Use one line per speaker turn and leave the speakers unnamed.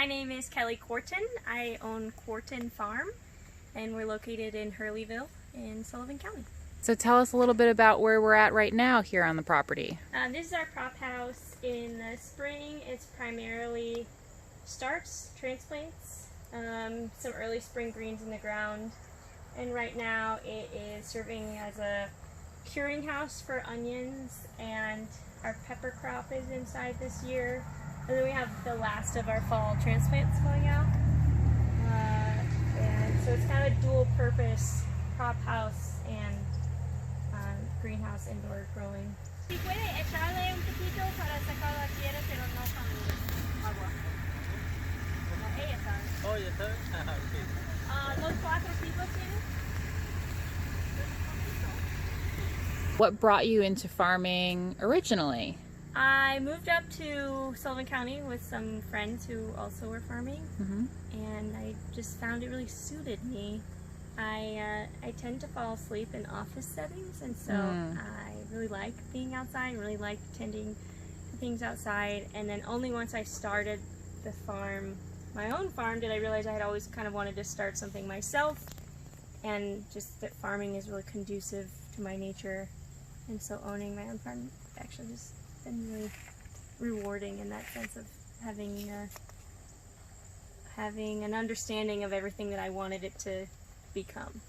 My name is Kelly Quarton. I own Quarton Farm, and we're located in Hurleyville in Sullivan County.
So tell us a little bit about where we're at right now here on the property.
This is our prop house. In the spring, it's primarily starts, transplants, some early spring greens in the ground, and right now it is serving as a curing house for onions, and our pepper crop is inside this year. And then we have the last of our fall transplants going out. And so it's kind of a dual purpose prop house and greenhouse indoor growing.
Si puede echarle un poquito para sacar la tierra, pero no con agua. Como ella sabe.
Oh, ya sabes.
Los 4 tipos tienen.
What brought you into farming originally?
I moved up to Sullivan County with some friends who also were farming, and I just found it really suited me. I tend to fall asleep in office settings, and so I really like being outside, really like tending to things outside. And then only once I started the farm, my own farm, did I realize I had always kind of wanted to start something myself, and just that farming is really conducive to my nature. And so owning my own farm actually just been really rewarding in that sense of having an understanding of everything that I wanted it to become.